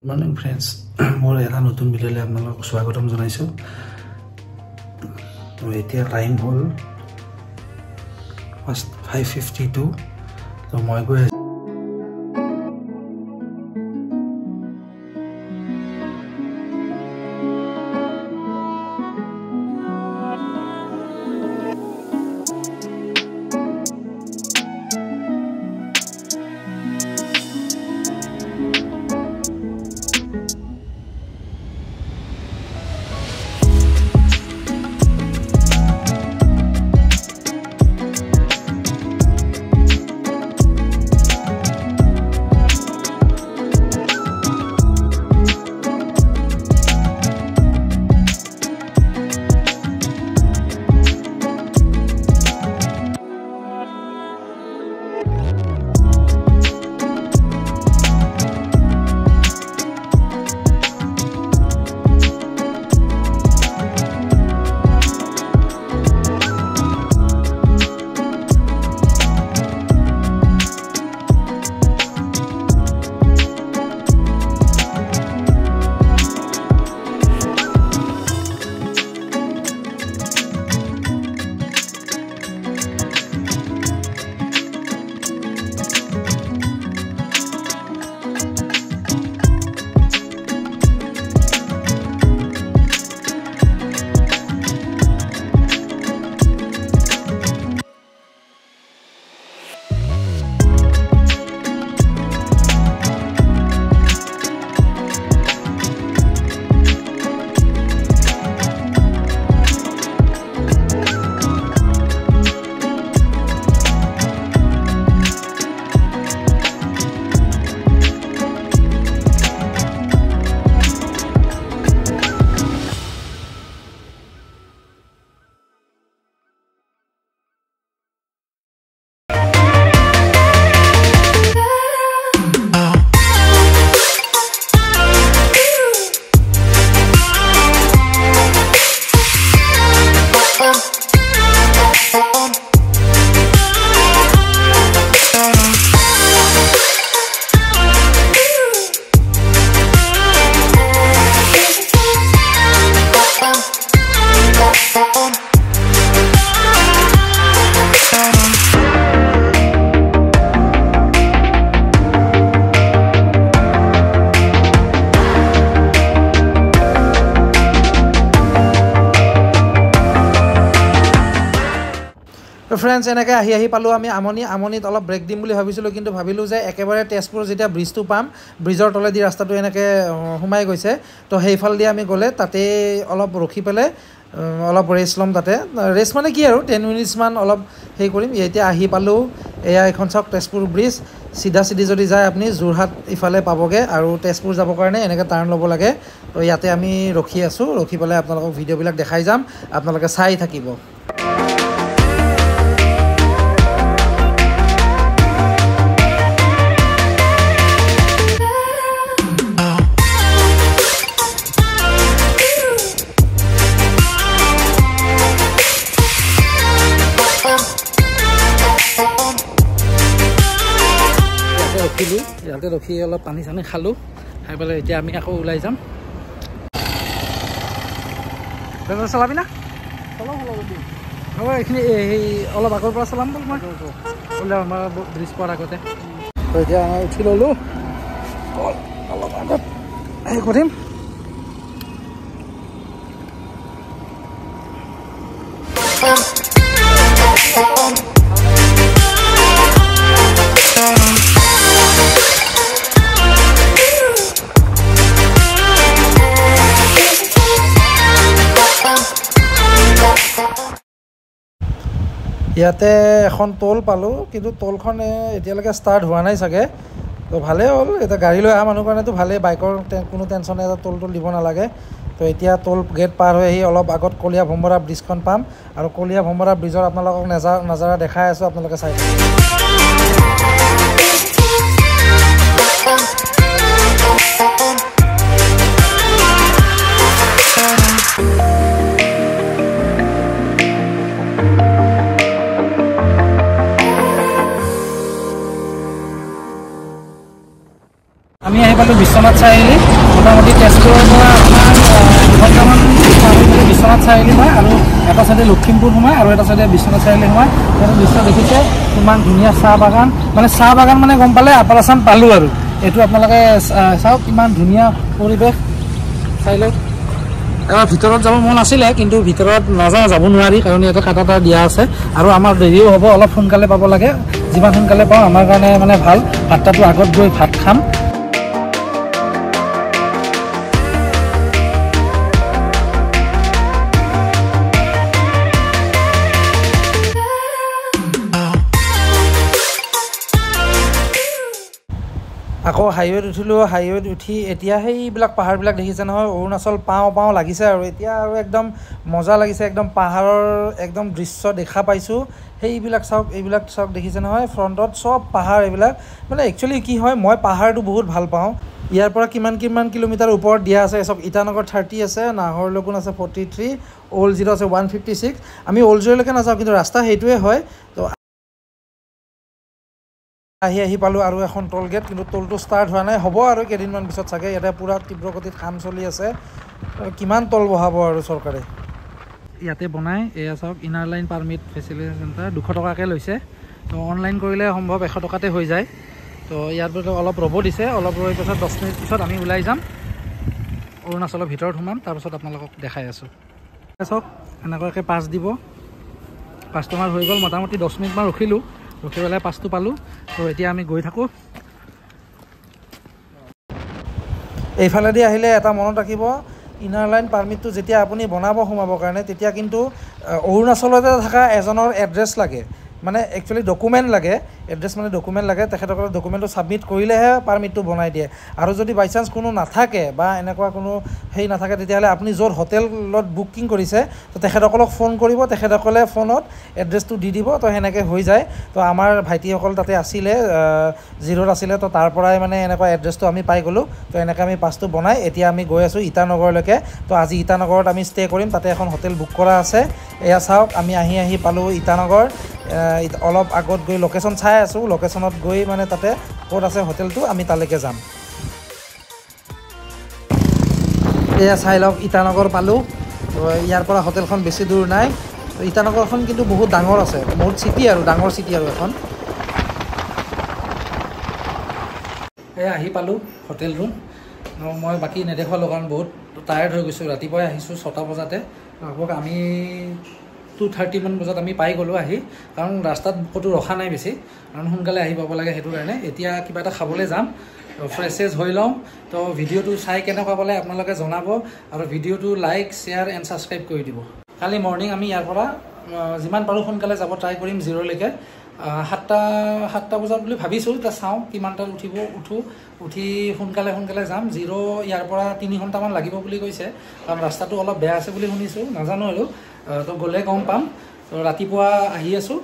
morning friends মোর এটা নতুন ভিডিওলে আপোনালোকক স্বাগতম জনাইছো তো এতিয়া টাইম হল 5:52 তো মই গৈ फ्रेंड्स एनेके आহি पालो आमी आमनित अलप ब्रेक दिम बुली भाबिसिलो किन्तु भाबिलो जे एकेबारे तेजपुर जेटा ब्रिजटु पाम ब्रिजर तलेदी रास्ताटु एनेके हुमाय गइसे तो हेइफाल दि आमी गले ताते अलप रखि पेले अलप रेस्ट लम ताते रेस्ट माने कि आरो 10 मिनिट्स मान अलप हेइ करिम एटा आহি पालो एया এখন सक तेजपुर ब्रिज सीधा सीधी जदि जाय आपनि जोरहाट इफाले पाबगे आरो तेजपुर जाब कारणे एनेके टार्न लब लागे तो याते आमी रखि आसु रखि पेले आपनालोक भिडिओ बिलाक देखाइ जाम आपनालोके चाइ থাকিব रखी अलग पानी सानी खालो खाई पे इतना आम आको ऊल् जाम चलाबी ना अलग आगर चलाम बोल मैं ब्रिज पार आगते तो इतना उठी ललो अलग आगत करिम ইয়াতে এখন টোল পালো কিন্তু টোলখন এতিয়ালৈকে স্টার্ট হোৱা নাই চাগে তো ভালে হল এটা গাড়ী লৈ আহা মানুহ কাৰণে তো ভালে বাইকৰ কোনো টেনচন এটা টোল দিব নালাগে তো এতিয়া টোল গেট পাৰ হৈ আহি অলপ আগত কলিয়া ভমৰা ব্ৰিজখন পাম আৰু কলিয়া ভমৰা ব্ৰিজৰ আপোনালোকক নজাৰা দেখাই আছো আপোনালোকে চাই পালোঁ বিশ্বনাথ চাৰিআলি মোটামুটি তেজপুৰৰ পৰা আপোনাৰ দুঘণ্টামান বিশ্বনাথ চাৰিআলি হয় আৰু এটা চাইডে লখিমপুৰ সোমায় আৰু এটা চাইডে বিশ্বনাথ চাৰিআলি সোমায় সেইটো দৃশ্য দেখিছে কিমান ধুনীয়া চাহ বাগান মানে গম পালে আপাৰ আছাম পালোঁ আৰু এইটো আপোনালোকে চাওক কিমান ধুনীয়া পৰিৱেশ চাই লওক ভিতৰত যাব মন আছিলে কিন্তু ভিতৰত যাব নোৱাৰি কাৰণ ইয়াতে কাটা দিয়া আছে আৰু আমাৰ দেৰিও হ'ব অলপ সোনকালে পাব লাগে যিমান সোনকালে পাওঁ আমাৰ কাৰণে মানে ভাল 7টাটো আগত গৈ ভাত খাম আকৌ হাইৱেত উঠিলোঁ হাইৱেত উঠি এতিয়া সেইবিলাক পাহাৰবিলাক দেখিছে নহয় অৰুণাচল পাওঁ লাগিছে আৰু এতিয়া আৰু একদম মজা লাগিছে একদম পাহাৰৰ একদম দৃশ্য দেখা পাইছোঁ এইবিলাক চাওক দেখিছে নহয় ফ্ৰণ্টত চব পাহাৰ এইবিলাক মানে একচুৱেলি কি হয় মই পাহাৰটো বহুত ভাল পাওঁ ইয়াৰ পৰা কিমান কিলোমিটাৰ ওপৰত দিয়া আছে চব ইটানগৰ 30 আছে নাহৰলগুন আছে 43 অল্ড জিৰ' আছে 156 আমি অল্ড জিৰ'লৈকে নাযাওঁ কিন্তু ৰাস্তা সেইটোৱে হয় তো আহি পালোঁ আৰু এখন টোল গেট কিন্তু টোলটো ষ্টাৰ্ট হোৱা নাই হ'ব আৰু কেইদিনমান পিছত চাগে ইয়াতে পূৰা তীব্ৰ গতিত কাম চলি আছে কিমান টোল বহাব আৰু চৰকাৰে ইয়াতে বনাই এয়া চাওক inner line permit facility centre 200 টকাকৈ লৈছে তো অনলাইন কৰিলে সম্ভৱ 100 টকাতে হৈ যায় তো ইয়াৰ পৰা অলপ ৰ'ব দিছে অলপ ৰৈ পিছত 10 মিনিট পিছত আমি ওলাই যাম অৰুণাচলৰ ভিতৰত সোমাম তাৰপিছত আপোনালোকক দেখাই আছোঁ চাওক এনেকুৱাকৈ পাছ দিব পাছটো আমাৰ হৈ গ'ল মোটামুটি 10 মিনিটমান ৰখি পেলাই পাছটো পালোঁ তো এতিয়া আমি গৈ থাকোঁ এইফালেদি আহিলে এটা মনত ৰাখিব ইনাৰ লাইন পাৰ্মিটটো যেতিয়া আপুনি বনাব সোমাবৰ কাৰণে তেতিয়া কিন্তু অৰুণাচলতে থকা এজনৰ এড্ৰেছ লাগে মানে একচুৱেলি ডকুমেণ্ট লাগে এড্ৰেছ মানে ডকুমেণ্ট লাগে তেখেতসকলে ডকুমেণ্টটো ছাবমিট কৰিলেহে পাৰ্মিটটো বনাই দিয়ে আৰু যদি বাই চান্স কোনো নাথাকে বা এনেকুৱা কোনো নাথাকে তেতিয়াহ'লে আপুনি য'ত হোটেলত বুকিং কৰিছে তো তেখেতসকলক ফোন কৰিব তেখেতসকলে ফোনত এড্ৰেছটো দি দিব তো সেনেকৈ হৈ যায় তো আমাৰ ভাইটিসকল তাতে আছিলে জিৰ'ত আছিলে তো তাৰ পৰাই মানে এনেকুৱা এড্ৰেছটো আমি পাই গ'লোঁ তো এনেকৈ আমি পাছটো বনাই এতিয়া আমি গৈ আছোঁ ইটানগৰলৈকে তো আজি ইটানগৰত আমি ষ্টে কৰিম তাতে এখন হোটেল বুক কৰা আছে এয়া চাওক আমি আহি পালোঁ ইটানগৰ অলপ আগত গৈ লোকেশ্যন চাই আছোঁ লোকেশ্যনত গৈ মানে তাতে ক'ত আছে হোটেলটো আমি তালৈকে যাম এয়া চাই লওক ইটানগৰ পালোঁ ইয়াৰ পৰা হোটেলখন বেছি দূৰ নাই ইটানগৰখন কিন্তু বহুত ডাঙৰ আছে বহুত চিটি আৰু ডাঙৰ চিটি আৰু এখন এয়া আহি পালোঁ হোটেল ৰুম মই বাকী নেদেখুৱালোঁ কাৰণ বহুত টায়াৰ্ড হৈ গৈছোঁ ৰাতিপুৱাই আহিছোঁ 6টা বজাতে আমি 2:30 মান বজাত আমি পাই গ'লোঁ আহি কাৰণ ৰাস্তাত ক'তো ৰখা নাই বেছি কাৰণ সোনকালে আহি পাব লাগে সেইটো কাৰণে এতিয়া কিবা এটা খাবলৈ যাম ফ্ৰেছেজ হৈ লওঁ তো ভিডিঅ'টো চাই কেনেকুৱা পালে আপোনালোকে জনাব আৰু ভিডিঅ'টো লাইক শ্বেয়াৰ এণ্ড ছাবস্ক্ৰাইব কৰি দিব কালি মৰ্ণিং আমি ইয়াৰ পৰা যিমান পাৰোঁ সোনকালে যাব ট্ৰাই কৰিম জিৰ'লৈকে 7টা বজাত বুলি ভাবিছোঁ এতিয়া চাওঁ কিমানটাত উঠি সোনকালে যাম জিৰ' ইয়াৰ পৰা 3 ঘণ্টামান লাগিব বুলি কৈছে কাৰণ ৰাস্তাটো অলপ বেয়া আছে বুলি শুনিছোঁ নাজানো আৰু তো গ'লে গম পাম তো ৰাতিপুৱা আহি আছোঁ